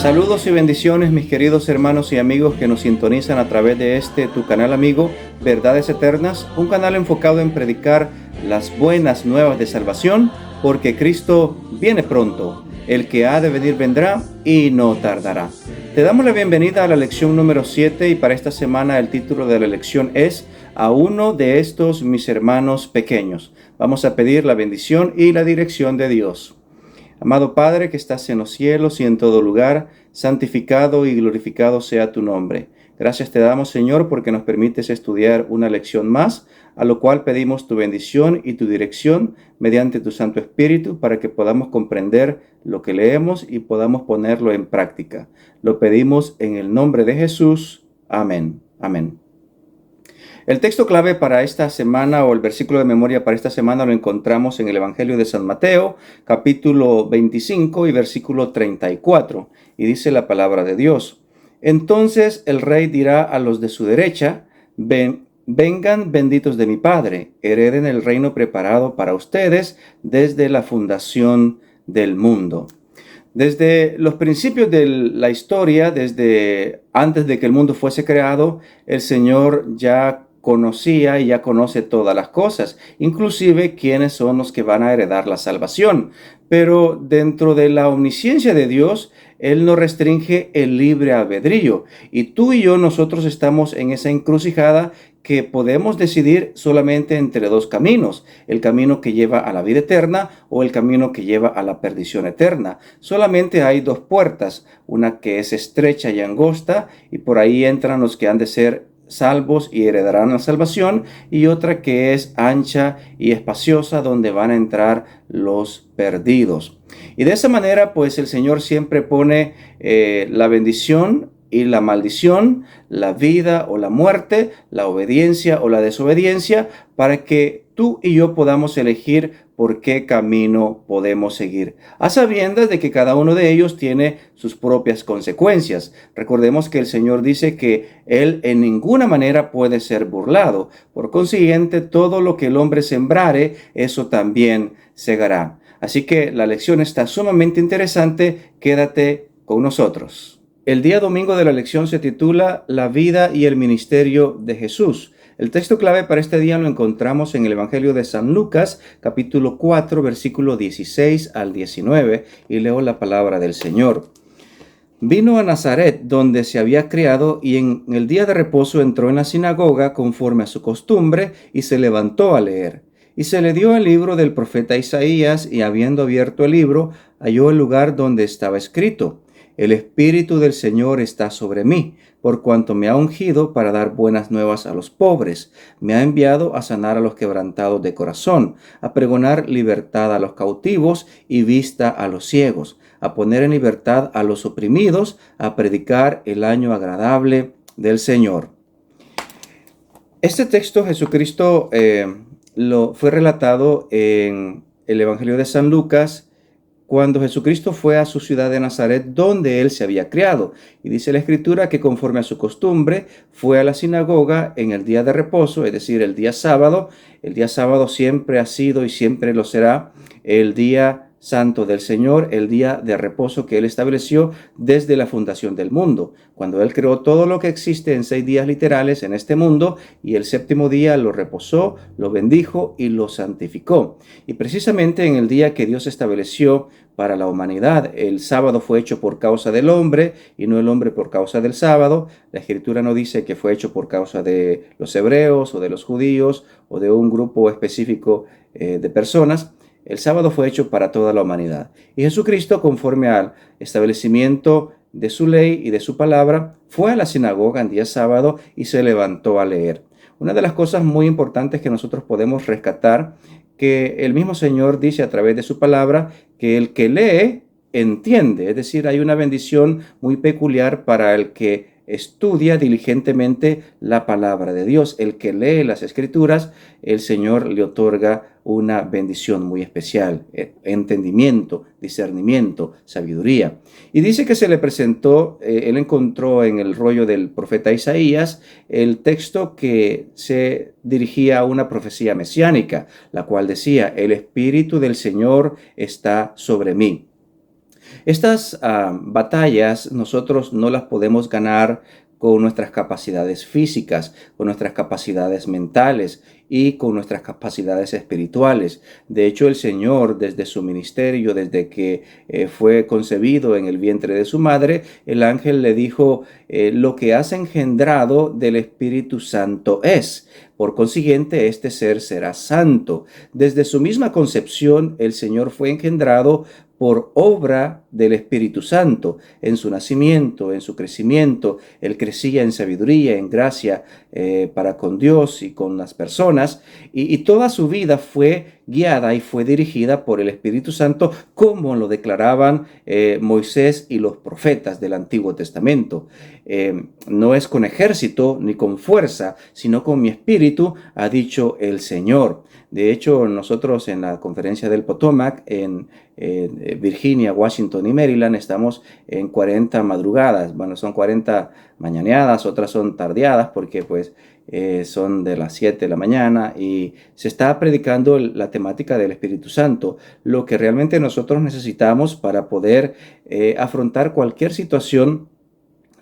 Saludos y bendiciones, mis queridos hermanos y amigos que nos sintonizan a través de tu canal amigo, Verdades Eternas, un canal enfocado en predicar las buenas nuevas de salvación, porque Cristo viene pronto. El que ha de venir vendrá y no tardará. Te damos la bienvenida a la lección número 7 y para esta semana el título de la lección es A uno de estos mis hermanos pequeños. Vamos a pedir la bendición y la dirección de Dios. Amado Padre que estás en los cielos y en todo lugar, santificado y glorificado sea tu nombre. Gracias te damos, Señor, porque nos permites estudiar una lección más, a lo cual pedimos tu bendición y tu dirección mediante tu Santo Espíritu para que podamos comprender lo que leemos y podamos ponerlo en práctica. Lo pedimos en el nombre de Jesús. Amén. Amén. El texto clave para esta semana o el versículo de memoria para esta semana lo encontramos en el Evangelio de San Mateo, capítulo 25 y versículo 34. Y dice la palabra de Dios: Entonces el rey dirá a los de su derecha: Vengan benditos de mi Padre, hereden el reino preparado para ustedes desde la fundación del mundo. Desde los principios de la historia, desde antes de que el mundo fuese creado, el Señor ya conocía y ya conoce todas las cosas, inclusive quiénes son los que van a heredar la salvación. Pero dentro de la omnisciencia de Dios, Él no restringe el libre albedrío. Y tú y yo, nosotros estamos en esa encrucijada que podemos decidir solamente entre dos caminos: el camino que lleva a la vida eterna o el camino que lleva a la perdición eterna. Solamente hay dos puertas, una que es estrecha y angosta, y por ahí entran los que han de ser salvos y heredarán la salvación, y otra que es ancha y espaciosa, donde van a entrar los perdidos. Y de esa manera, pues el Señor siempre pone la bendición y la maldición, la vida o la muerte, la obediencia o la desobediencia, para que tú y yo podamos elegir por qué camino podemos seguir, a sabiendas de que cada uno de ellos tiene sus propias consecuencias. Recordemos que el Señor dice que Él en ninguna manera puede ser burlado. Por consiguiente, todo lo que el hombre sembrare, eso también segará. Así que la lección está sumamente interesante. Quédate con nosotros. El día domingo de la lección se titula La vida y el ministerio de Jesús. El texto clave para este día lo encontramos en el Evangelio de San Lucas, capítulo 4, versículo 16 al 19, y leo la palabra del Señor. Vino a Nazaret, donde se había criado, y en el día de reposo entró en la sinagoga conforme a su costumbre, y se levantó a leer. Y se le dio el libro del profeta Isaías, y habiendo abierto el libro, halló el lugar donde estaba escrito: El Espíritu del Señor está sobre mí, por cuanto me ha ungido para dar buenas nuevas a los pobres. Me ha enviado a sanar a los quebrantados de corazón, a pregonar libertad a los cautivos y vista a los ciegos, a poner en libertad a los oprimidos, a predicar el año agradable del Señor. Este texto Jesucristo fue relatado en el Evangelio de San Lucas, cuando Jesucristo fue a su ciudad de Nazaret, donde él se había criado. Y dice la Escritura que conforme a su costumbre fue a la sinagoga en el día de reposo, es decir, el día sábado. El día sábado siempre ha sido y siempre lo será el día santo del Señor, el día de reposo que Él estableció desde la fundación del mundo, cuando Él creó todo lo que existe en 6 días literales en este mundo, y el séptimo día lo reposó, lo bendijo y lo santificó. Y precisamente en el día que Dios estableció para la humanidad, el sábado fue hecho por causa del hombre y no el hombre por causa del sábado. La Escritura no dice que fue hecho por causa de los hebreos o de los judíos o de un grupo específico de personas. El sábado fue hecho para toda la humanidad. Y Jesucristo, conforme al establecimiento de su ley y de su palabra, fue a la sinagoga en día sábado y se levantó a leer. Una de las cosas muy importantes que nosotros podemos rescatar, que el mismo Señor dice a través de su palabra, que el que lee entiende. Es decir, hay una bendición muy peculiar para el que estudia diligentemente la palabra de Dios. El que lee las Escrituras, el Señor le otorga una bendición muy especial: entendimiento, discernimiento, sabiduría. Y dice que se le presentó, él encontró en el rollo del profeta Isaías el texto que se dirigía a una profecía mesiánica, la cual decía: el Espíritu del Señor está sobre mí. Estas batallas nosotros no las podemos ganar con nuestras capacidades físicas, con nuestras capacidades mentales y con nuestras capacidades espirituales. De hecho, el Señor, desde su ministerio, desde que fue concebido en el vientre de su madre, el ángel le dijo, lo que has engendrado del Espíritu Santo es. Por consiguiente, este ser será santo. Desde su misma concepción, el Señor fue engendrado por obra del Espíritu Santo. En su nacimiento, en su crecimiento, Él crecía en sabiduría, en gracia para con Dios y con las personas, y toda su vida fue guiada y fue dirigida por el Espíritu Santo, como lo declaraban Moisés y los profetas del Antiguo Testamento. No es con ejército ni con fuerza, sino con mi espíritu, ha dicho el Señor. De hecho, nosotros en la conferencia del Potomac, en Virginia, Washington y Maryland, estamos en 40 madrugadas. Bueno, son 40 mañaneadas, otras son tardeadas porque pues son de las 7 de la mañana y se está predicando la temática del Espíritu Santo, lo que realmente nosotros necesitamos para poder afrontar cualquier situación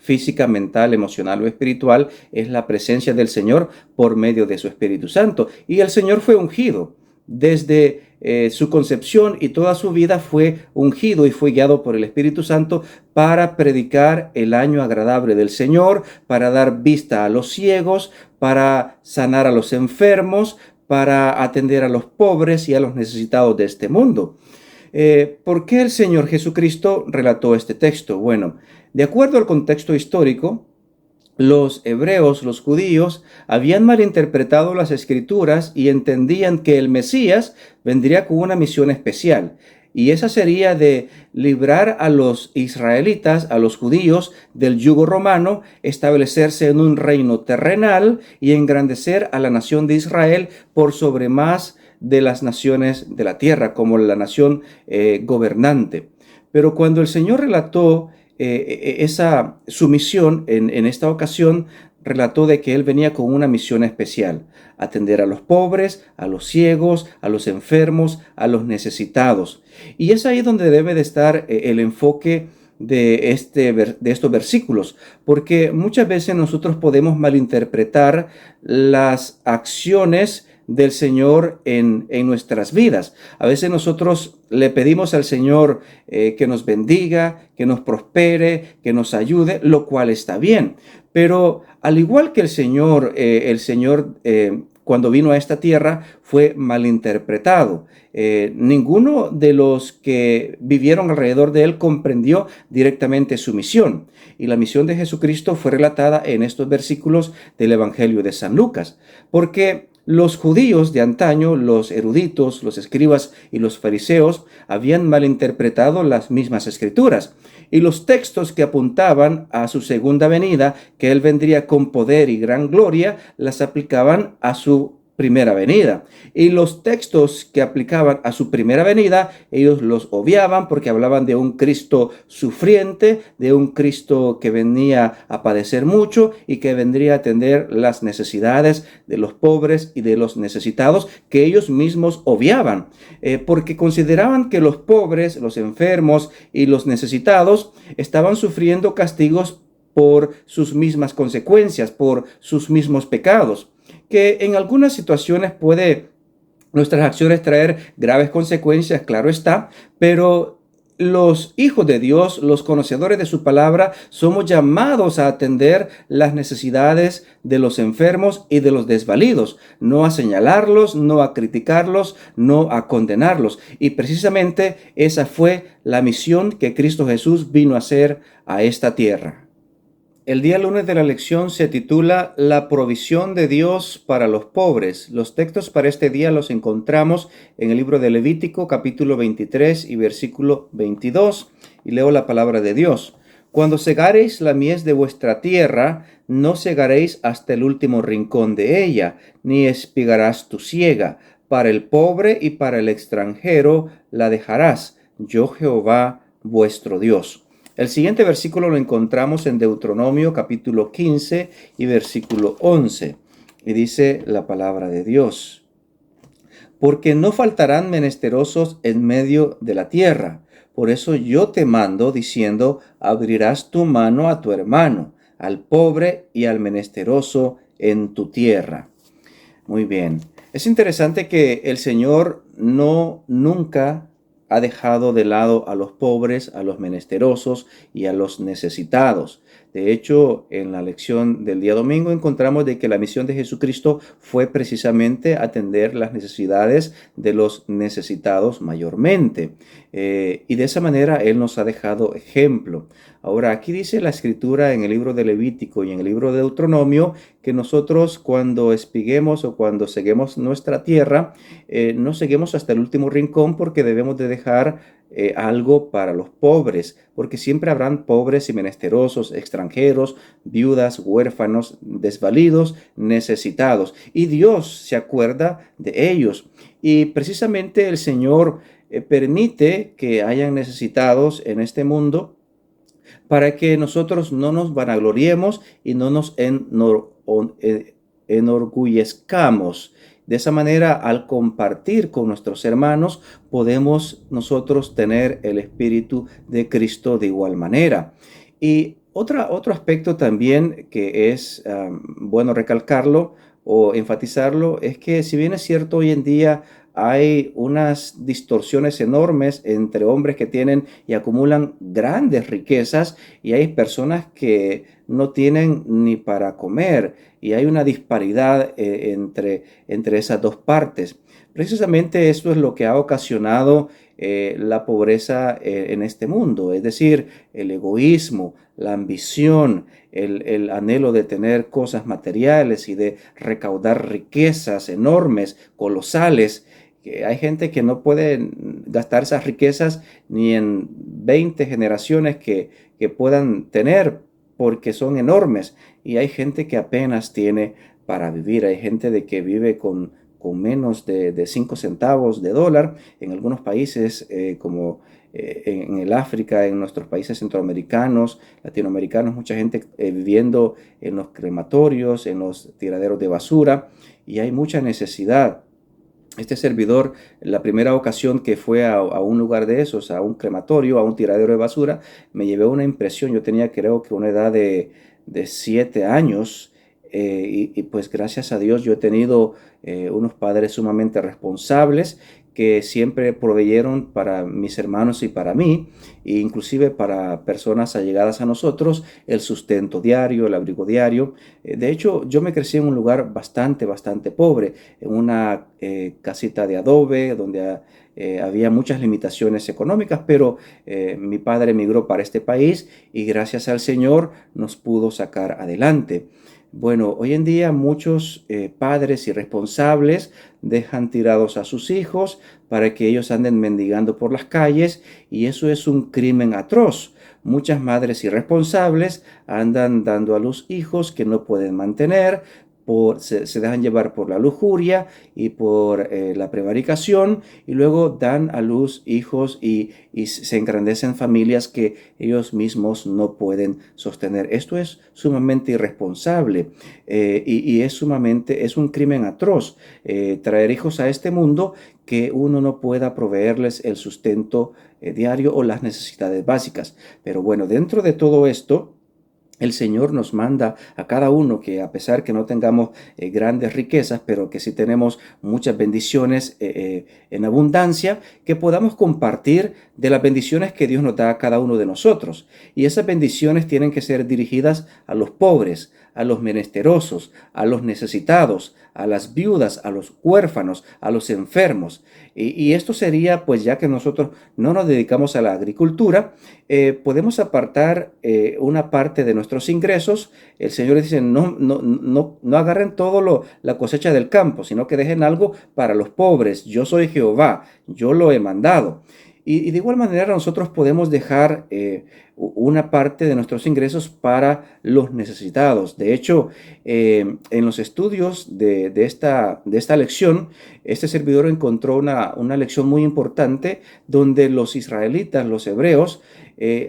física, mental, emocional o espiritual, es la presencia del Señor por medio de su Espíritu Santo. Y el Señor fue ungido desde su concepción, y toda su vida fue ungido y fue guiado por el Espíritu Santo para predicar el año agradable del Señor, para dar vista a los ciegos, para sanar a los enfermos, para atender a los pobres y a los necesitados de este mundo. ¿Por qué el Señor Jesucristo relató este texto? Bueno, de acuerdo al contexto histórico, los hebreos, los judíos, habían malinterpretado las escrituras y entendían que el Mesías vendría con una misión especial. Y esa sería de librar a los israelitas, a los judíos, del yugo romano, establecerse en un reino terrenal y engrandecer a la nación de Israel por sobre más de las naciones de la tierra, como la nación gobernante. Pero cuando el Señor relató esa sumisión en esta ocasión, relató de que él venía con una misión especial: atender a los pobres, a los ciegos, a los enfermos, a los necesitados. Y es ahí donde debe de estar el enfoque de estos versículos, porque muchas veces nosotros podemos malinterpretar las acciones del Señor en nuestras vidas. A veces nosotros le pedimos al Señor que nos bendiga, que nos prospere, que nos ayude, lo cual está bien. Pero al igual que el Señor cuando vino a esta tierra fue malinterpretado. Ninguno de los que vivieron alrededor de él comprendió directamente su misión. Y la misión de Jesucristo fue relatada en estos versículos del Evangelio de San Lucas. Porque los judíos de antaño, los eruditos, los escribas y los fariseos habían malinterpretado las mismas escrituras, y los textos que apuntaban a su segunda venida, que él vendría con poder y gran gloria, las aplicaban a su primera venida. Y los textos que aplicaban a su primera venida, ellos los obviaban porque hablaban de un Cristo sufriente, de un Cristo que venía a padecer mucho y que vendría a atender las necesidades de los pobres y de los necesitados, que ellos mismos obviaban, porque consideraban que los pobres, los enfermos y los necesitados estaban sufriendo castigos por sus mismas consecuencias, por sus mismos pecados, que en algunas situaciones puede nuestras acciones traer graves consecuencias, claro está, pero los hijos de Dios, los conocedores de su palabra, somos llamados a atender las necesidades de los enfermos y de los desvalidos, no a señalarlos, no a criticarlos, no a condenarlos. Y precisamente esa fue la misión que Cristo Jesús vino a hacer a esta tierra. El día lunes de la lección se titula La provisión de Dios para los pobres. Los textos para este día los encontramos en el libro de Levítico, capítulo 23 y versículo 22. Y leo la palabra de Dios. Cuando segareis la mies de vuestra tierra, no segaréis hasta el último rincón de ella, ni espigarás tu siega. Para el pobre y para el extranjero la dejarás. Yo Jehová vuestro Dios. El siguiente versículo lo encontramos en Deuteronomio capítulo 15 y versículo 11. Y dice la palabra de Dios: porque no faltarán menesterosos en medio de la tierra, Por eso yo te mando diciendo, abrirás tu mano a tu hermano, al pobre y al menesteroso en tu tierra. Muy bien. Es interesante que el Señor no nunca ha dejado de lado a los pobres, a los menesterosos y a los necesitados. De hecho, en la lección del día domingo encontramos de que la misión de Jesucristo fue precisamente atender las necesidades de los necesitados mayormente. Y de esa manera Él nos ha dejado ejemplo. Ahora, aquí dice la escritura en el libro de Levítico y en el libro de Deuteronomio que nosotros cuando espiguemos o cuando seguemos nuestra tierra, no seguimos hasta el último rincón porque debemos de dejar algo para los pobres, porque siempre habrán pobres y menesterosos, extranjeros, viudas, huérfanos, desvalidos, necesitados. Y Dios se acuerda de ellos. Y precisamente el Señor permite que hayan necesitados en este mundo para que nosotros no nos vanagloriemos y no nos enorgullezcamos. De esa manera, al compartir con nuestros hermanos, podemos nosotros tener el Espíritu de Cristo de igual manera. Y otro aspecto también que es bueno recalcarlo o enfatizarlo es que si bien es cierto hoy en día hay unas distorsiones enormes entre hombres que tienen y acumulan grandes riquezas y hay personas que no tienen ni para comer y hay una disparidad entre esas dos partes. Precisamente esto es lo que ha ocasionado la pobreza en este mundo, es decir, el egoísmo, la ambición, el anhelo de tener cosas materiales y de recaudar riquezas enormes, colosales. Que hay gente que no puede gastar esas riquezas ni en 20 generaciones que puedan tener porque son enormes. Y hay gente que apenas tiene para vivir. Hay gente de que vive con menos de 5 centavos de dólar. En algunos países como en el África, en nuestros países centroamericanos, latinoamericanos, mucha gente viviendo en los crematorios, en los tiraderos de basura. Y hay mucha necesidad. Este servidor, la primera ocasión que fue a un lugar de esos, a un crematorio, a un tiradero de basura, me llevé una impresión. Yo tenía creo que una edad de 7 años y pues gracias a Dios yo he tenido unos padres sumamente responsables que siempre proveyeron para mis hermanos y para mí, e inclusive para personas allegadas a nosotros, el sustento diario, el abrigo diario. De hecho, yo me crecí en un lugar bastante pobre, en una casita de adobe, donde había muchas limitaciones económicas, pero mi padre emigró para este país y gracias al Señor nos pudo sacar adelante. Bueno, hoy en día muchos padres irresponsables dejan tirados a sus hijos para que ellos anden mendigando por las calles y eso es un crimen atroz. Muchas madres irresponsables andan dando a luz hijos que no pueden mantener, se dejan llevar por la lujuria y por la prevaricación y luego dan a luz hijos y se engrandecen familias que ellos mismos no pueden sostener. Esto es sumamente irresponsable y es un crimen atroz traer hijos a este mundo que uno no pueda proveerles el sustento diario o las necesidades básicas. Pero bueno, dentro de todo esto, el Señor nos manda a cada uno que a pesar que no tengamos grandes riquezas, pero que sí tenemos muchas bendiciones en abundancia, que podamos compartir de las bendiciones que Dios nos da a cada uno de nosotros. Y esas bendiciones tienen que ser dirigidas a los pobres, a los menesterosos, a los necesitados, a las viudas, a los huérfanos, a los enfermos. Y esto sería, pues ya que nosotros no nos dedicamos a la agricultura, podemos apartar una parte de nuestros ingresos. El Señor dice, no agarren todo la cosecha del campo, sino que dejen algo para los pobres. Yo soy Jehová, yo lo he mandado. Y de igual manera nosotros podemos dejar una parte de nuestros ingresos para los necesitados. De hecho, en los estudios de esta lección, este servidor encontró una lección muy importante donde los israelitas, los hebreos,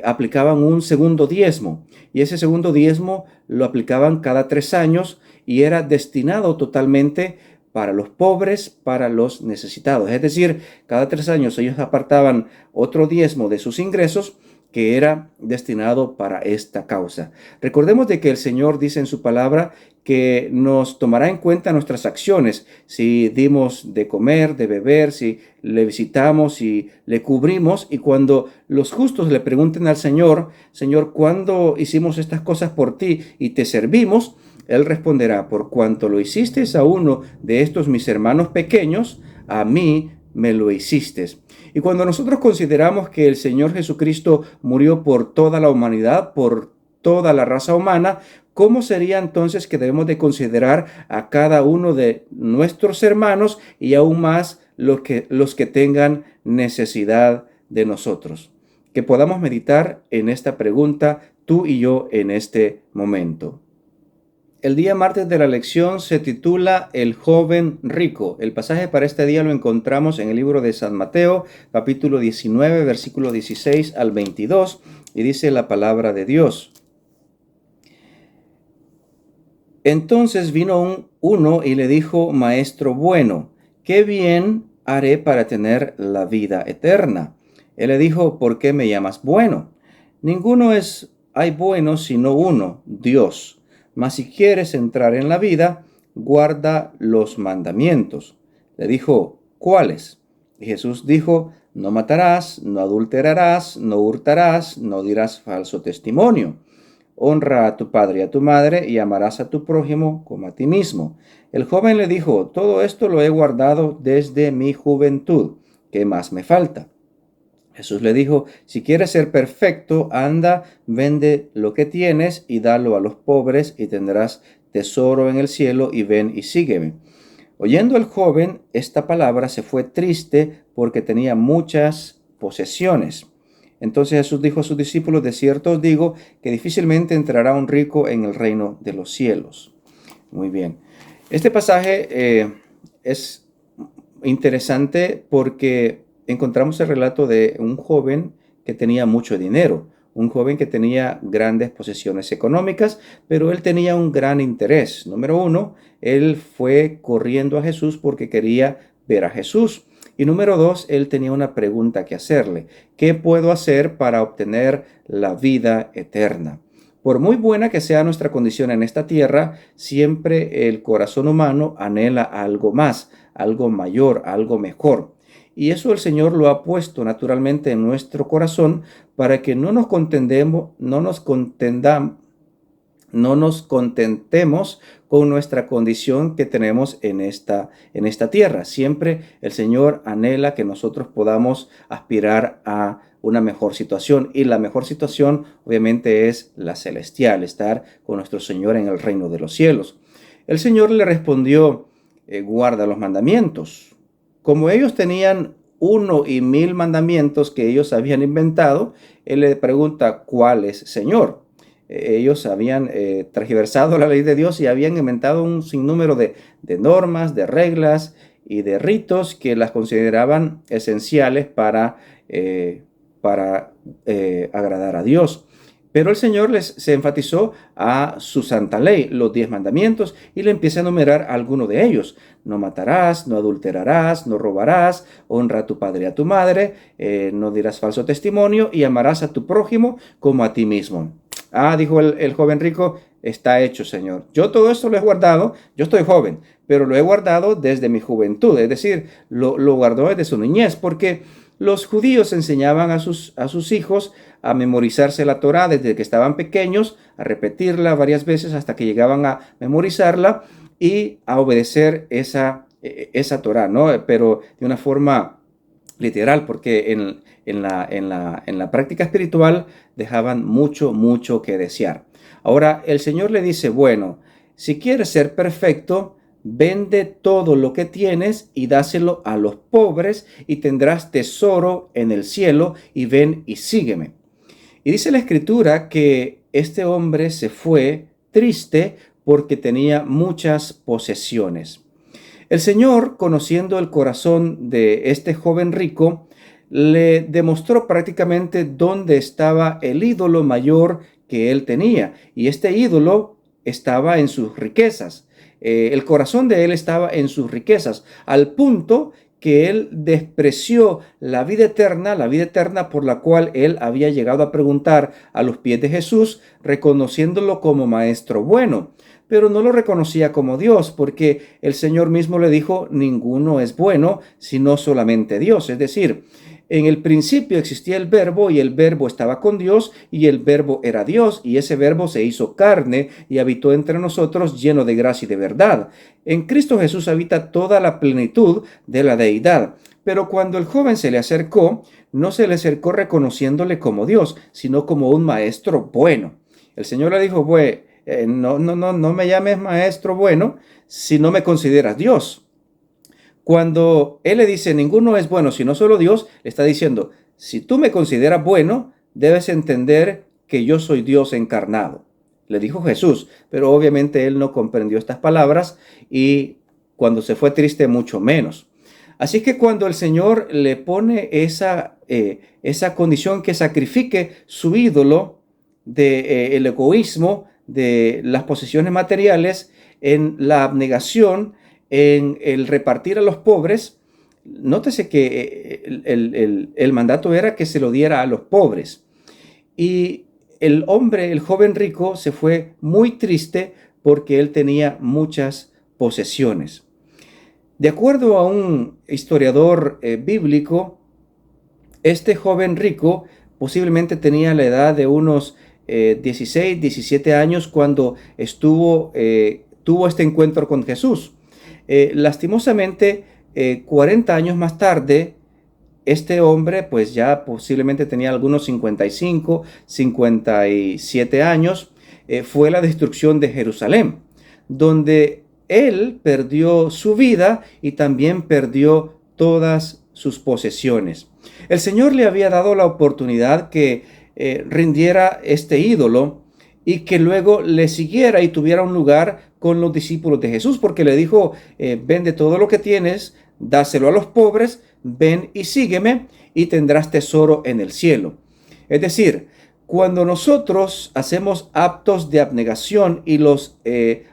aplicaban un segundo diezmo. Y ese segundo diezmo lo aplicaban cada 3 años y era destinado totalmente para los pobres, para los necesitados. Es decir, cada 3 años ellos apartaban otro diezmo de sus ingresos que era destinado para esta causa. Recordemos de que el Señor dice en su palabra que nos tomará en cuenta nuestras acciones, si dimos de comer, de beber, si le visitamos, si le cubrimos, y cuando los justos le pregunten al Señor, Señor, ¿cuándo hicimos estas cosas por ti y te servimos? Él responderá, por cuanto lo hiciste a uno de estos mis hermanos pequeños, a mí me lo hiciste. Y cuando nosotros consideramos que el Señor Jesucristo murió por toda la humanidad, por toda la raza humana, ¿cómo sería entonces que debemos de considerar a cada uno de nuestros hermanos y aún más los que tengan necesidad de nosotros? Que podamos meditar en esta pregunta tú y yo en este momento. El día martes de la lección se titula El joven rico. El pasaje para este día lo encontramos en el libro de San Mateo, capítulo 19, versículo 16 al 22, y dice la palabra de Dios. Entonces vino uno y le dijo, Maestro bueno, ¿qué bien haré para tener la vida eterna? Él le dijo, ¿por qué me llamas bueno? Ninguno hay bueno sino uno, Dios. Mas si quieres entrar en la vida, guarda los mandamientos. Le dijo, ¿cuáles? Y Jesús dijo, no matarás, no adulterarás, no hurtarás, no dirás falso testimonio. Honra a tu padre y a tu madre y amarás a tu prójimo como a ti mismo. El joven le dijo, todo esto lo he guardado desde mi juventud. ¿Qué más me falta? Jesús le dijo, si quieres ser perfecto, anda, vende lo que tienes y dalo a los pobres y tendrás tesoro en el cielo y ven y sígueme. Oyendo el joven esta palabra se fue triste porque tenía muchas posesiones. Entonces Jesús dijo a sus discípulos, de cierto os digo que difícilmente entrará un rico en el reino de los cielos. Muy bien. Este pasaje es interesante porque encontramos el relato de un joven que tenía mucho dinero, un joven que tenía grandes posesiones económicas, pero él tenía un gran interés. Número uno, él fue corriendo a Jesús porque quería ver a Jesús. Y número dos, él tenía una pregunta que hacerle. ¿Qué puedo hacer para obtener la vida eterna? Por muy buena que sea nuestra condición en esta tierra, siempre el corazón humano anhela algo más, algo mayor, algo mejor. Y eso el Señor lo ha puesto naturalmente en nuestro corazón para que no nos contentemos con nuestra condición que tenemos en esta tierra. Siempre el Señor anhela que nosotros podamos aspirar a una mejor situación, y la mejor situación obviamente es la celestial, estar con nuestro Señor en el reino de los cielos. El Señor le respondió, guarda los mandamientos. Como ellos tenían 1 y 1000 mandamientos que ellos habían inventado, él le pregunta, ¿cuáles, Señor? Ellos habían transversado la ley de Dios y habían inventado un sinnúmero de normas, de reglas y de ritos que las consideraban esenciales para agradar a Dios. Pero el Señor se enfatizó a su santa ley, los 10 mandamientos, y le empieza a enumerar algunos de ellos. No matarás, no adulterarás, no robarás, honra a tu padre y a tu madre, no dirás falso testimonio y amarás a tu prójimo como a ti mismo. Dijo el joven rico, está hecho, Señor. Yo todo esto lo he guardado, yo estoy joven, pero lo he guardado desde mi juventud, es decir, lo guardó desde su niñez, porque los judíos enseñaban a sus hijos a memorizarse la Torá desde que estaban pequeños, a repetirla varias veces hasta que llegaban a memorizarla y a obedecer esa Torá, ¿no? Pero de una forma literal, porque en la práctica espiritual dejaban mucho que desear. Ahora, el Señor le dice, bueno, si quieres ser perfecto, vende todo lo que tienes y dáselo a los pobres y tendrás tesoro en el cielo y ven y sígueme. Y dice la Escritura que este hombre se fue triste porque tenía muchas posesiones. El Señor, conociendo el corazón de este joven rico, le demostró prácticamente dónde estaba el ídolo mayor que él tenía. Y este ídolo estaba en sus riquezas. el corazón de él estaba en sus riquezas, al punto que él despreció la vida eterna por la cual él había llegado a preguntar a los pies de Jesús, reconociéndolo como maestro bueno. Pero no lo reconocía como Dios, porque el Señor mismo le dijo, ninguno es bueno, sino solamente Dios. Es decir, en el principio existía el verbo y el verbo estaba con Dios y el verbo era Dios y ese verbo se hizo carne y habitó entre nosotros lleno de gracia y de verdad. En Cristo Jesús habita toda la plenitud de la deidad. Pero cuando el joven se le acercó, no se le acercó reconociéndole como Dios, sino como un maestro bueno. El Señor le dijo, no me llames maestro bueno si no me consideras Dios. Cuando él le dice, ninguno es bueno sino solo Dios, le está diciendo, si tú me consideras bueno, debes entender que yo soy Dios encarnado. Le dijo Jesús, pero obviamente él no comprendió estas palabras y cuando se fue triste mucho menos. Así que cuando el Señor le pone esa condición que sacrifique su ídolo del egoísmo, de las posesiones materiales, en la abnegación, en el repartir a los pobres, nótese que el mandato era que se lo diera a los pobres. Y el joven rico, se fue muy triste porque él tenía muchas posesiones. De acuerdo a un historiador bíblico, este joven rico posiblemente tenía la edad de unos 16, 17 años cuando tuvo este encuentro con Jesús. Lastimosamente, 40 años más tarde, este hombre pues ya posiblemente tenía algunos 55, 57 años, fue la destrucción de Jerusalén, donde él perdió su vida y también perdió todas sus posesiones. El Señor le había dado la oportunidad que rindiera este ídolo y que luego le siguiera y tuviera un lugar con los discípulos de Jesús, porque le dijo, vende todo lo que tienes, dáselo a los pobres, ven y sígueme y tendrás tesoro en el cielo. Es decir, cuando nosotros hacemos actos de abnegación y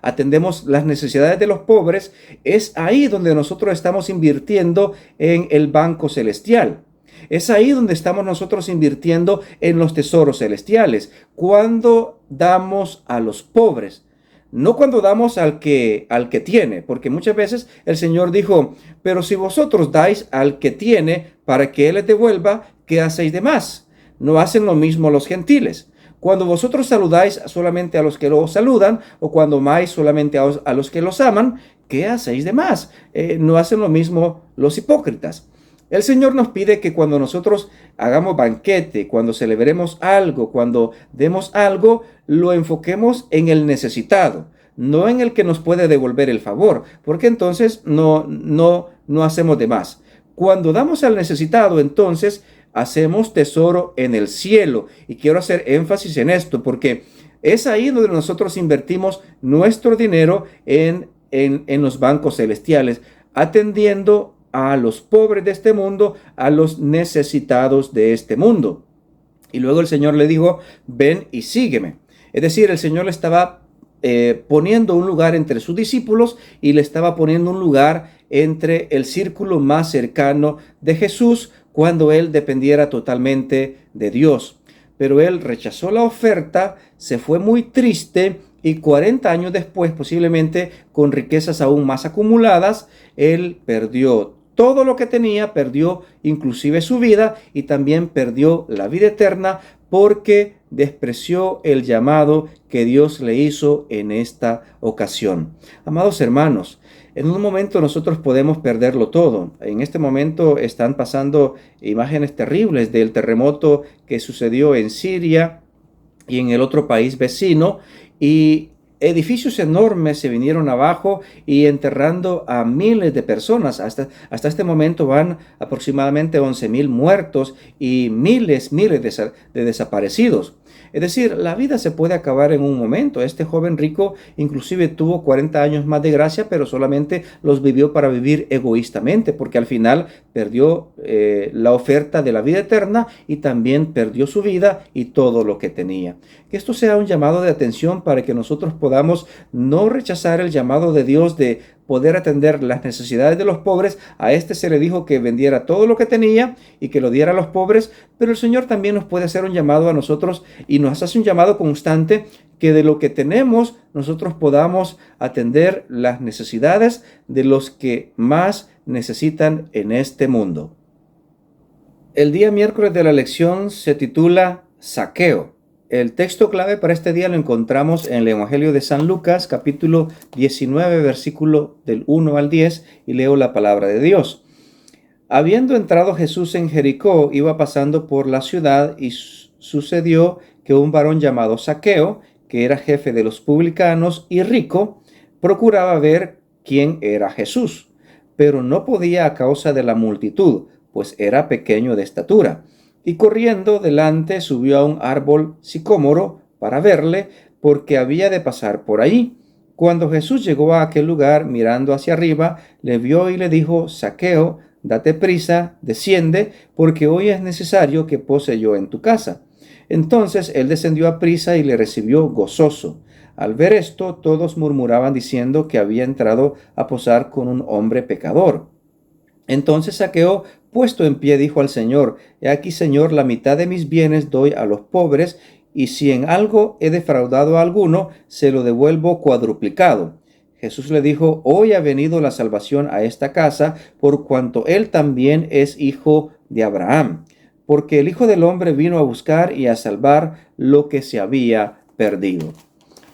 atendemos las necesidades de los pobres, es ahí donde nosotros estamos invirtiendo en el banco celestial. Es ahí donde estamos nosotros invirtiendo en los tesoros celestiales. Cuando damos a los pobres, no cuando damos al que tiene, porque muchas veces el Señor dijo, pero si vosotros dais al que tiene para que Él les devuelva, ¿qué hacéis de más? No hacen lo mismo los gentiles. Cuando vosotros saludáis solamente a los que los saludan, o cuando amáis solamente a los que los aman, ¿qué hacéis de más? No hacen lo mismo los hipócritas. El Señor nos pide que cuando nosotros hagamos banquete, cuando celebremos algo, cuando demos algo, lo enfoquemos en el necesitado, no en el que nos puede devolver el favor, porque entonces no hacemos de más. Cuando damos al necesitado, entonces hacemos tesoro en el cielo. Y quiero hacer énfasis en esto, porque es ahí donde nosotros invertimos nuestro dinero en los bancos celestiales, atendiendo a los pobres de este mundo, a los necesitados de este mundo. Y luego el Señor le dijo, ven y sígueme. Es decir, el Señor le estaba poniendo un lugar entre sus discípulos y le estaba poniendo un lugar entre el círculo más cercano de Jesús cuando él dependiera totalmente de Dios. Pero él rechazó la oferta, se fue muy triste y 40 años después, posiblemente con riquezas aún más acumuladas, él perdió todo lo que tenía, perdió inclusive su vida y también perdió la vida eterna porque despreció el llamado que Dios le hizo en esta ocasión. Amados hermanos, en un momento nosotros podemos perderlo todo. En este momento están pasando imágenes terribles del terremoto que sucedió en Siria y en el otro país vecino, y edificios enormes se vinieron abajo y enterrando a miles de personas. Hasta este momento van aproximadamente 11,000 muertos y miles de desaparecidos. Es decir, la vida se puede acabar en un momento. Este joven rico inclusive tuvo 40 años más de gracia, pero solamente los vivió para vivir egoístamente, porque al final perdió la oferta de la vida eterna y también perdió su vida y todo lo que tenía. Que esto sea un llamado de atención para que nosotros podamos no rechazar el llamado de Dios de poder atender las necesidades de los pobres. A este se le dijo que vendiera todo lo que tenía y que lo diera a los pobres, pero el Señor también nos puede hacer un llamado a nosotros y nos hace un llamado constante que de lo que tenemos nosotros podamos atender las necesidades de los que más necesitan en este mundo. El día miércoles de la lección se titula Zaqueo. El texto clave para este día lo encontramos en el Evangelio de San Lucas, capítulo 19, versículo del 1 al 10, y leo la palabra de Dios. Habiendo entrado Jesús en Jericó, iba pasando por la ciudad y sucedió que un varón llamado Zaqueo, que era jefe de los publicanos y rico, procuraba ver quién era Jesús, pero no podía a causa de la multitud, pues era pequeño de estatura. Y corriendo delante subió a un árbol sicómoro para verle, porque había de pasar por allí. Cuando Jesús llegó a aquel lugar, mirando hacia arriba, le vio y le dijo: Zaqueo, date prisa, desciende, porque hoy es necesario que pose yo en tu casa. Entonces él descendió a prisa y le recibió gozoso. Al ver esto, todos murmuraban diciendo que había entrado a posar con un hombre pecador. Entonces Zaqueo, puesto en pie, dijo al Señor: He aquí, Señor, la mitad de mis bienes doy a los pobres, y si en algo he defraudado a alguno, se lo devuelvo cuadruplicado. Jesús le dijo: Hoy ha venido la salvación a esta casa, por cuanto él también es hijo de Abraham, porque el Hijo del Hombre vino a buscar y a salvar lo que se había perdido.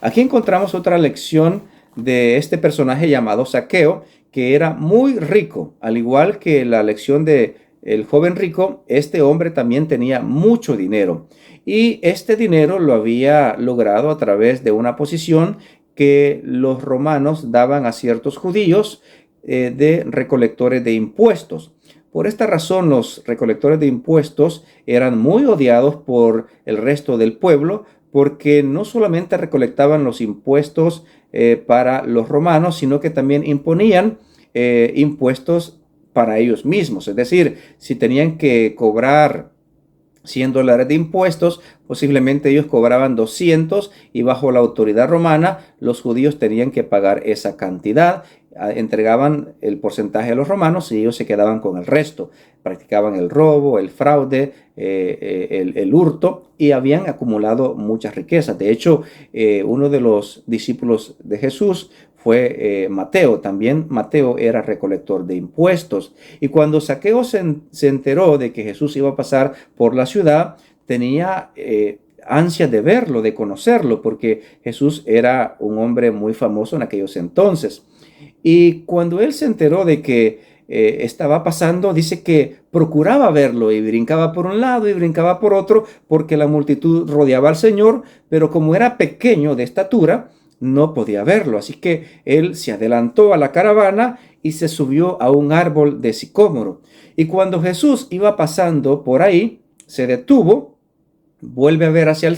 Aquí encontramos otra lección de este personaje llamado Zaqueo, que era muy rico. Al igual que la lección de el joven rico, este hombre también tenía mucho dinero. Y este dinero lo había logrado a través de una posición que los romanos daban a ciertos judíos de recolectores de impuestos. Por esta razón, los recolectores de impuestos eran muy odiados por el resto del pueblo, porque no solamente recolectaban los impuestos para los romanos, sino que también imponían impuestos para ellos mismos. Es decir, si tenían que cobrar $100 de impuestos, posiblemente ellos cobraban 200 y bajo la autoridad romana los judíos tenían que pagar esa cantidad. Entregaban el porcentaje a los romanos y ellos se quedaban con el resto. Practicaban el robo, el fraude, el hurto, y habían acumulado muchas riquezas. De hecho, uno de los discípulos de Jesús fue Mateo. También Mateo era recolector de impuestos. Y cuando Zaqueo se enteró de que Jesús iba a pasar por la ciudad, tenía ansia de verlo, de conocerlo, porque Jesús era un hombre muy famoso en aquellos entonces. Y cuando él se enteró de que estaba pasando, dice que procuraba verlo y brincaba por un lado y brincaba por otro, porque la multitud rodeaba al Señor, pero como era pequeño de estatura, no podía verlo. Así que él se adelantó a la caravana y se subió a un árbol de sicómoro. Y cuando Jesús iba pasando por ahí, se detuvo, vuelve a ver hacia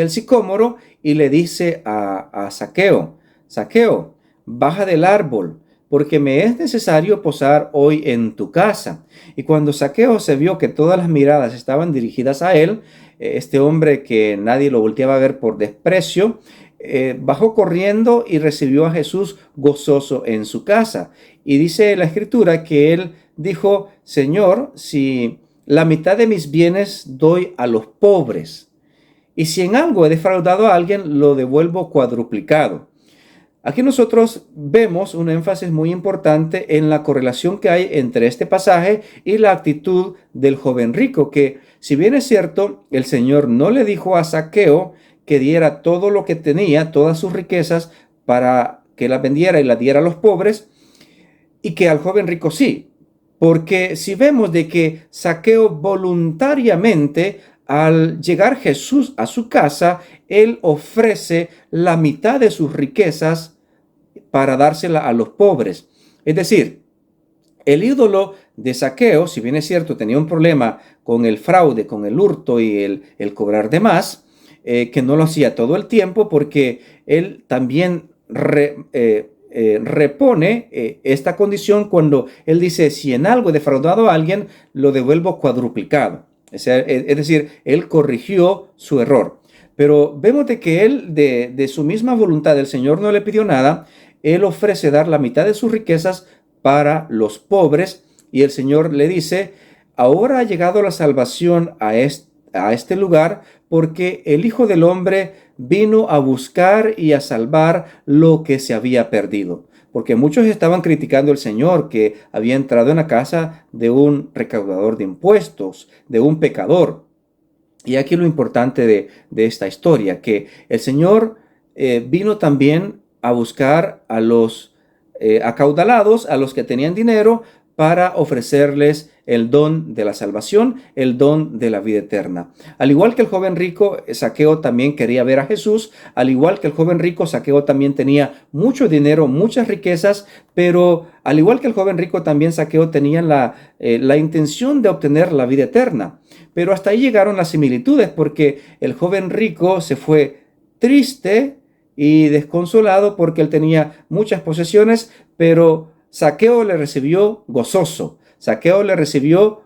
el sicómoro y le dice a Zaqueo: Zaqueo, baja del árbol, porque me es necesario posar hoy en tu casa. Y cuando Zaqueo se vio que todas las miradas estaban dirigidas a él, este hombre que nadie lo volteaba a ver por desprecio, bajó corriendo y recibió a Jesús gozoso en su casa. Y dice la Escritura que él dijo: Señor, si la mitad de mis bienes doy a los pobres, y si en algo he defraudado a alguien, lo devuelvo cuadruplicado. Aquí nosotros vemos un énfasis muy importante en la correlación que hay entre este pasaje y la actitud del joven rico, que si bien es cierto, el Señor no le dijo a Zaqueo que diera todo lo que tenía, todas sus riquezas, para que las vendiera y las diera a los pobres, y que al joven rico sí. Porque si vemos de que Zaqueo voluntariamente, al llegar Jesús a su casa, él ofrece la mitad de sus riquezas para dársela a los pobres. Es decir, el ídolo de Zaqueo, si bien es cierto, tenía un problema con el fraude, con el hurto y el cobrar de más, que no lo hacía todo el tiempo, porque él también repone esta condición cuando él dice: si en algo he defraudado a alguien, lo devuelvo cuadruplicado. Es decir, él corrigió su error. Pero vemos de que él, de su misma voluntad, el Señor no le pidió nada. Él ofrece dar la mitad de sus riquezas para los pobres, y el Señor le dice: ahora ha llegado la salvación a este lugar, porque el Hijo del Hombre vino a buscar y a salvar lo que se había perdido. Porque muchos estaban criticando al Señor, que había entrado en la casa de un recaudador de impuestos, de un pecador. Y aquí lo importante de esta historia, que el Señor vino también a buscar a los acaudalados, a los que tenían dinero, para ofrecerles el don de la salvación, el don de la vida eterna. Al igual que el joven rico, Zaqueo también quería ver a Jesús. Al igual que el joven rico, Zaqueo también tenía mucho dinero, muchas riquezas, pero al igual que el joven rico, también Zaqueo tenía la intención de obtener la vida eterna. Pero hasta ahí llegaron las similitudes, porque el joven rico se fue triste y desconsolado porque él tenía muchas posesiones, pero Zaqueo le recibió gozoso. Zaqueo le recibió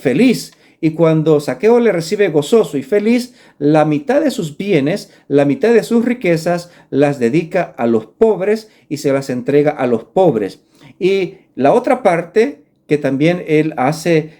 feliz. Y cuando Zaqueo le recibe gozoso y feliz, la mitad de sus bienes, la mitad de sus riquezas, las dedica a los pobres y se las entrega a los pobres. Y la otra parte que también él hace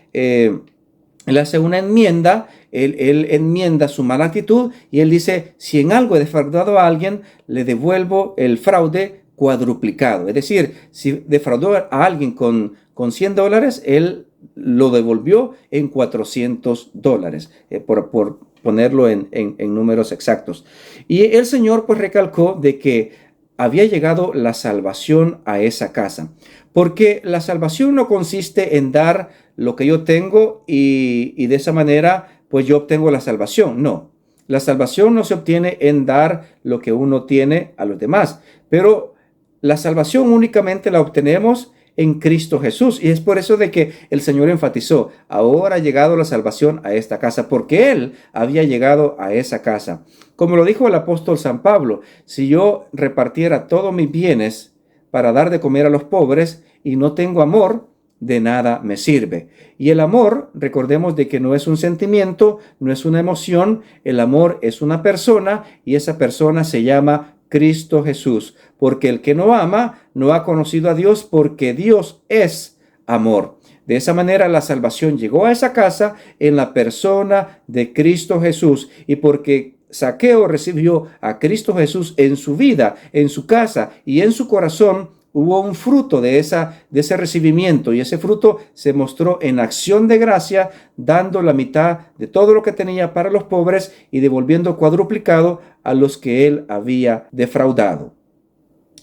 una enmienda. Él enmienda su mala actitud y él dice: si en algo he defraudado a alguien, le devuelvo el fraude cuadruplicado. Es decir, si defraudó a alguien con $100, él lo devolvió en $400, por ponerlo en números exactos. Y el Señor pues recalcó de que había llegado la salvación a esa casa, porque la salvación no consiste en dar lo que yo tengo y de esa manera pues yo obtengo la salvación. No, la salvación no se obtiene en dar lo que uno tiene a los demás, pero la salvación únicamente la obtenemos en Cristo Jesús. Y es por eso de que el Señor enfatizó: ahora ha llegado la salvación a esta casa, porque Él había llegado a esa casa. Como lo dijo el apóstol San Pablo: si yo repartiera todos mis bienes para dar de comer a los pobres y no tengo amor, de nada me sirve. Y el amor, recordemos de que no es un sentimiento, no es una emoción. El amor es una persona, y esa persona se llama Cristo Jesús, porque el que no ama no ha conocido a Dios, porque Dios es amor. De esa manera la salvación llegó a esa casa en la persona de Cristo Jesús, y porque Zaqueo recibió a Cristo Jesús en su vida, en su casa y en su corazón, hubo un fruto de ese recibimiento, y ese fruto se mostró en acción de gracia, dando la mitad de todo lo que tenía para los pobres y devolviendo cuadruplicado a los que él había defraudado.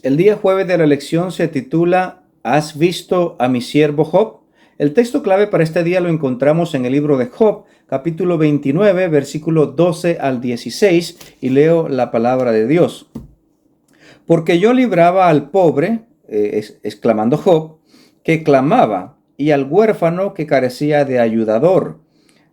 El día jueves de la lección se titula: ¿Has visto a mi siervo Job? El texto clave para este día lo encontramos en el libro de Job, capítulo 29, versículo 12 al 16, y leo la palabra de Dios. Porque yo libraba al pobre, exclamando Job, que clamaba, y al huérfano que carecía de ayudador.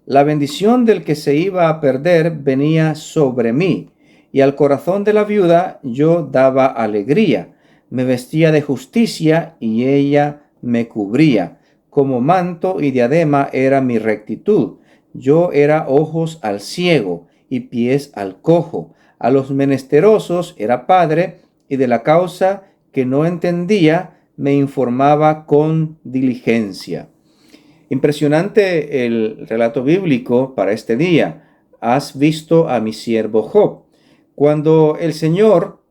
La bendición del que se iba a perder venía sobre mí, y al corazón de la viuda yo daba alegría. Me vestía de justicia y ella me cubría. Como manto y diadema era mi rectitud. Yo era ojos al ciego y pies al cojo. A los menesterosos era padre, y de la causa que no entendía me informaba con diligencia. Impresionante el relato bíblico para este día. ¿Has visto a mi siervo Job? Cuando el Señor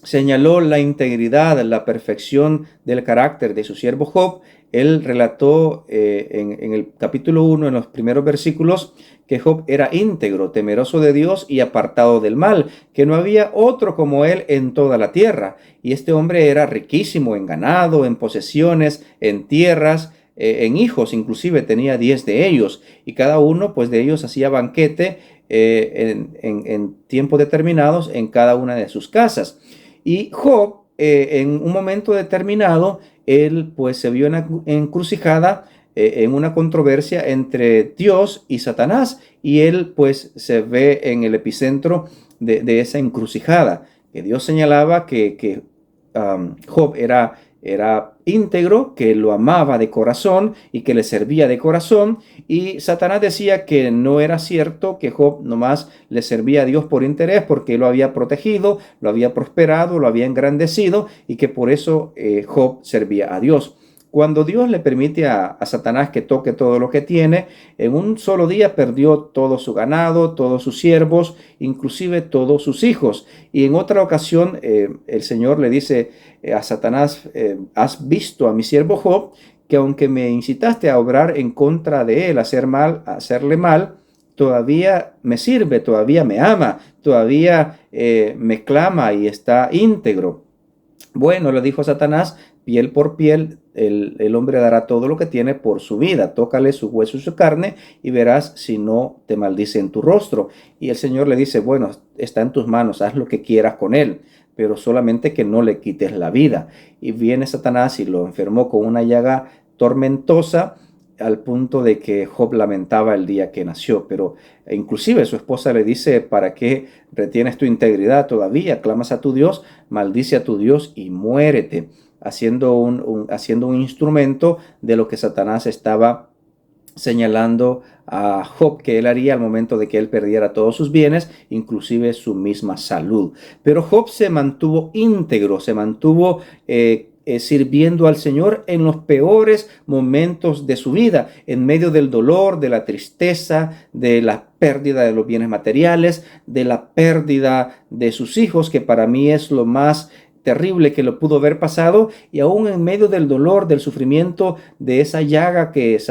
señaló la integridad, la perfección del carácter de su siervo Job, él relató en el capítulo 1, en los primeros versículos, que Job era íntegro, temeroso de Dios y apartado del mal, que no había otro como él en toda la tierra. Y este hombre era riquísimo en ganado, en posesiones, en tierras, en hijos, inclusive tenía 10 de ellos, y cada uno pues de ellos hacía banquete en tiempos determinados en cada una de sus casas. Y Job, en un momento determinado, él pues se vio en encrucijada en una controversia entre Dios y Satanás, y él pues se ve en el epicentro de esa encrucijada, que Dios señalaba que Job era íntegro, que lo amaba de corazón y que le servía de corazón, y Satanás decía que no era cierto, que Job nomás le servía a Dios por interés, porque lo había protegido, lo había prosperado, lo había engrandecido, y que por eso Job servía a Dios. Cuando Dios le permite a Satanás que toque todo lo que tiene, en un solo día perdió todo su ganado, todos sus siervos, inclusive todos sus hijos. Y en otra ocasión el Señor le dice a Satanás, has visto a mi siervo Job, que aunque me incitaste a obrar en contra de él, a hacer mal, a hacerle mal, todavía me sirve, todavía me ama, todavía me clama y está íntegro. Bueno, le dijo Satanás, piel por piel, el hombre dará todo lo que tiene por su vida. Tócale su hueso y su carne y verás si no te maldice en tu rostro. Y el Señor le dice, bueno, está en tus manos, haz lo que quieras con él, pero solamente que no le quites la vida. Y viene Satanás y lo enfermó con una llaga tormentosa, al punto de que Job lamentaba el día que nació, pero inclusive su esposa le dice, ¿para qué retienes tu integridad todavía? Clamas a tu Dios, maldice a tu Dios y muérete, haciendo un instrumento de lo que Satanás estaba señalando a Job que él haría al momento de que él perdiera todos sus bienes, inclusive su misma salud. Pero Job se mantuvo íntegro, se mantuvo sirviendo al Señor en los peores momentos de su vida, en medio del dolor, de la tristeza, de la pérdida de los bienes materiales, de la pérdida de sus hijos, que para mí es lo más terrible que lo pudo haber pasado, y aún en medio del dolor, del sufrimiento, de esa llaga que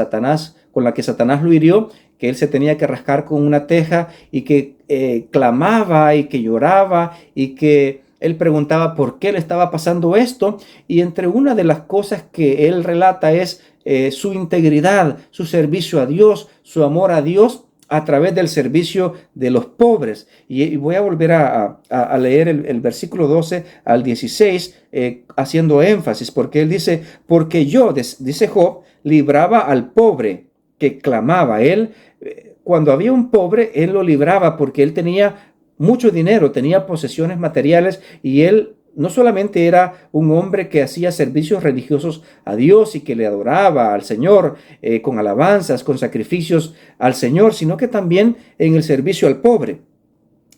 con la que Satanás lo hirió, que él se tenía que rascar con una teja, y que clamaba y que lloraba y que él preguntaba por qué le estaba pasando esto. Y entre una de las cosas que él relata es su integridad, su servicio a Dios, su amor a Dios a través del servicio de los pobres. Y voy a volver a leer el versículo 12 al 16, haciendo énfasis, porque él dice, porque yo, dice Job, libraba al pobre que clamaba. Él, cuando había un pobre, él lo libraba porque él tenía mucho dinero, tenía posesiones materiales, y él no solamente era un hombre que hacía servicios religiosos a Dios y que le adoraba al Señor con alabanzas, con sacrificios al Señor, sino que también en el servicio al pobre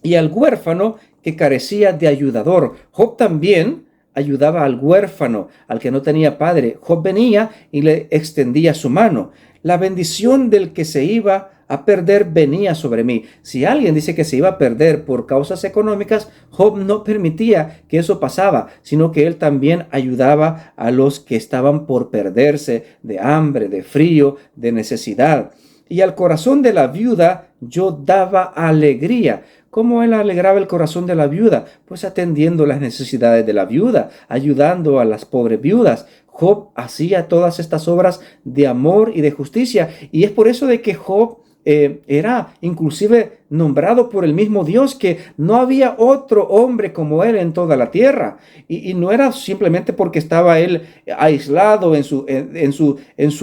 y al huérfano que carecía de ayudador. Job también ayudaba al huérfano, al que no tenía padre. Job venía y le extendía su mano. La bendición del que se iba a perder venía sobre mí. Si alguien dice que se iba a perder por causas económicas, Job no permitía que eso pasaba, sino que él también ayudaba a los que estaban por perderse de hambre, de frío, de necesidad. Y al corazón de la viuda yo daba alegría. ¿Cómo él alegraba el corazón de la viuda? Pues atendiendo las necesidades de la viuda, ayudando a las pobres viudas. Job hacía todas estas obras de amor y de justicia, y es por eso de que Job era inclusive nombrado por el mismo Dios, que no había otro hombre como él en toda la tierra. Y no era simplemente porque estaba él aislado en su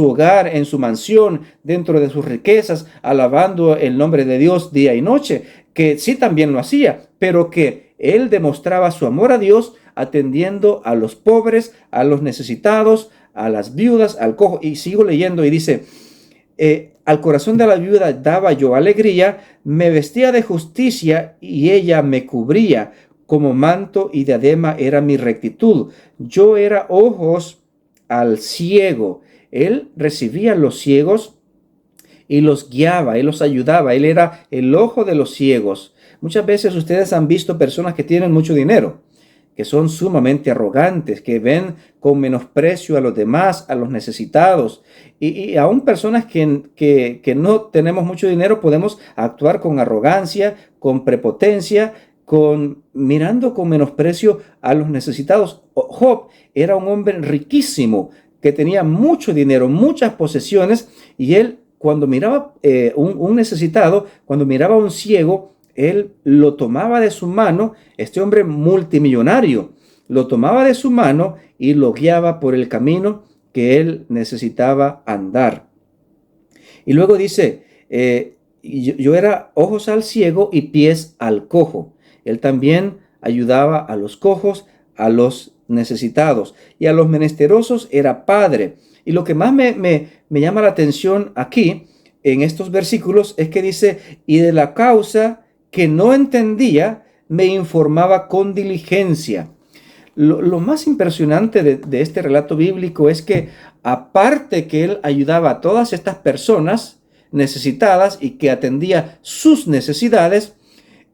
hogar, en su mansión, dentro de sus riquezas, alabando el nombre de Dios día y noche, que sí también lo hacía, pero que él demostraba su amor a Dios atendiendo a los pobres, a los necesitados, a las viudas, al cojo. Y sigo leyendo y dice, al corazón de la viuda daba yo alegría, me vestía de justicia y ella me cubría, como manto y diadema era mi rectitud. Yo era ojos al ciego. Él recibía a los ciegos y los guiaba, él los ayudaba, él era el ojo de los ciegos. Muchas veces ustedes han visto personas que tienen mucho dinero, que son sumamente arrogantes, que ven con menosprecio a los demás, a los necesitados. Y aún personas que no tenemos mucho dinero podemos actuar con arrogancia, con prepotencia, mirando con menosprecio a los necesitados. Job era un hombre riquísimo, que tenía mucho dinero, muchas posesiones, y él, cuando miraba un necesitado, cuando miraba a un ciego, él lo tomaba de su mano. Este hombre multimillonario lo tomaba de su mano y lo guiaba por el camino que él necesitaba andar. Y luego dice, yo era ojos al ciego y pies al cojo. Él también ayudaba a los cojos, a los necesitados, y a los menesterosos era padre. Y lo que más me llama la atención aquí, en estos versículos, es que dice, y de la causa que no entendía, me informaba con diligencia. Lo más impresionante de este relato bíblico es que, aparte que él ayudaba a todas estas personas necesitadas y que atendía sus necesidades,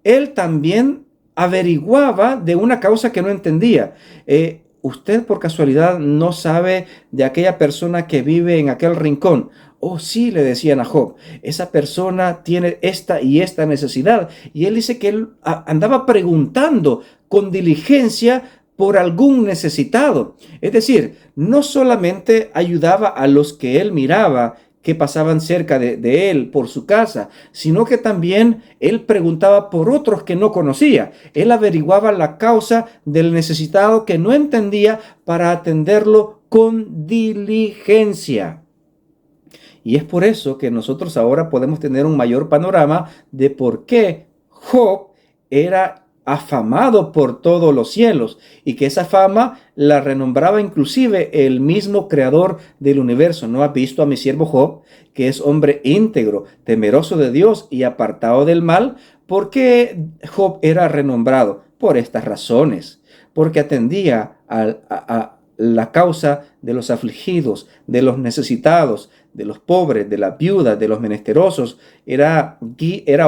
él también averiguaba de una causa que no entendía. Usted por casualidad no sabe de aquella persona que vive en aquel rincón. Oh, sí, le decían a Job, esa persona tiene esta y esta necesidad. Y él dice que él andaba preguntando con diligencia por algún necesitado. Es decir, no solamente ayudaba a los que él miraba que pasaban cerca de él por su casa, sino que también él preguntaba por otros que no conocía. Él averiguaba la causa del necesitado que no entendía para atenderlo con diligencia. Y es por eso que nosotros ahora podemos tener un mayor panorama de por qué Job era afamado por todos los cielos, y que esa fama la renombraba inclusive el mismo creador del universo. ¿No has visto a mi siervo Job, que es hombre íntegro, temeroso de Dios y apartado del mal? ¿Por qué Job era renombrado? Por estas razones, porque atendía a la causa de los afligidos, de los necesitados, de los pobres, de las viudas, de los menesterosos. Era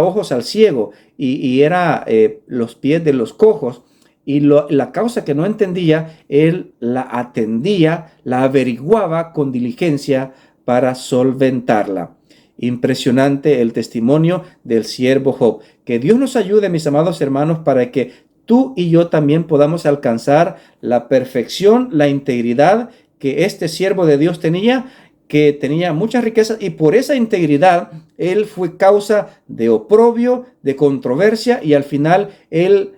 ojos al ciego y era los pies de los cojos. Y la causa que no entendía, él la atendía, la averiguaba con diligencia para solventarla. Impresionante el testimonio del siervo Job. Que Dios nos ayude, mis amados hermanos, para que tú y yo también podamos alcanzar la perfección, la integridad que este siervo de Dios tenía, que tenía muchas riquezas, y por esa integridad él fue causa de oprobio, de controversia, y al final él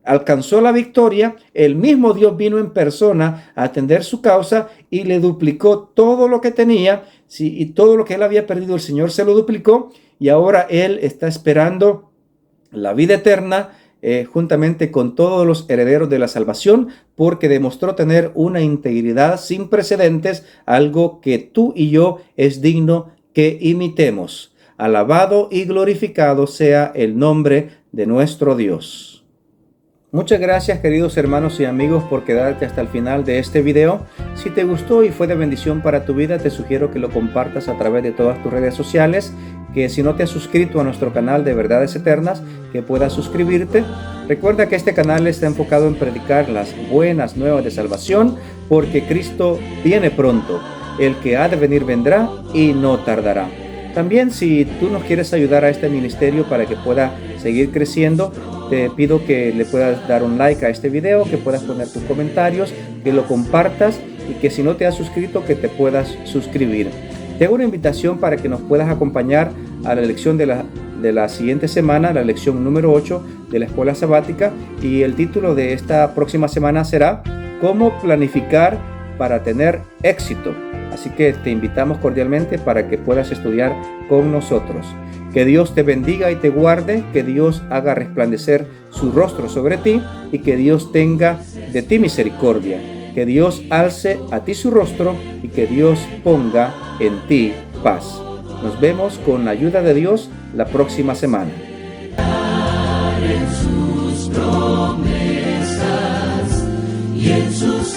alcanzó la victoria. El mismo Dios vino en persona a atender su causa y le duplicó todo lo que tenía, ¿sí? Y todo lo que él había perdido, el Señor se lo duplicó, y ahora él está esperando la vida eterna juntamente con todos los herederos de la salvación, porque demostró tener una integridad sin precedentes, algo que tú y yo es digno que imitemos. Alabado y glorificado sea el nombre de nuestro Dios. Muchas gracias, queridos hermanos y amigos, por quedarte hasta el final de este video. Si te gustó y fue de bendición para tu vida, te sugiero que lo compartas a través de todas tus redes sociales, que si no te has suscrito a nuestro canal de Verdades Eternas, que puedas suscribirte. Recuerda que este canal está enfocado en predicar las buenas nuevas de salvación, porque Cristo viene pronto. El que ha de venir vendrá y no tardará. También, si tú nos quieres ayudar a este ministerio para que pueda seguir creciendo, te pido que le puedas dar un like a este video, que puedas poner tus comentarios, que lo compartas, y que si no te has suscrito, que te puedas suscribir. Te hago una invitación para que nos puedas acompañar a la lección de la siguiente semana, la lección número 8 de la escuela sabática, y el título de esta próxima semana será ¿Cómo planificar para tener éxito? Así que te invitamos cordialmente para que puedas estudiar con nosotros. Que Dios te bendiga y te guarde, que Dios haga resplandecer su rostro sobre ti y que Dios tenga de ti misericordia. Que Dios alce a ti su rostro y que Dios ponga en ti paz. Nos vemos con la ayuda de Dios la próxima semana. En sus promesas y en sus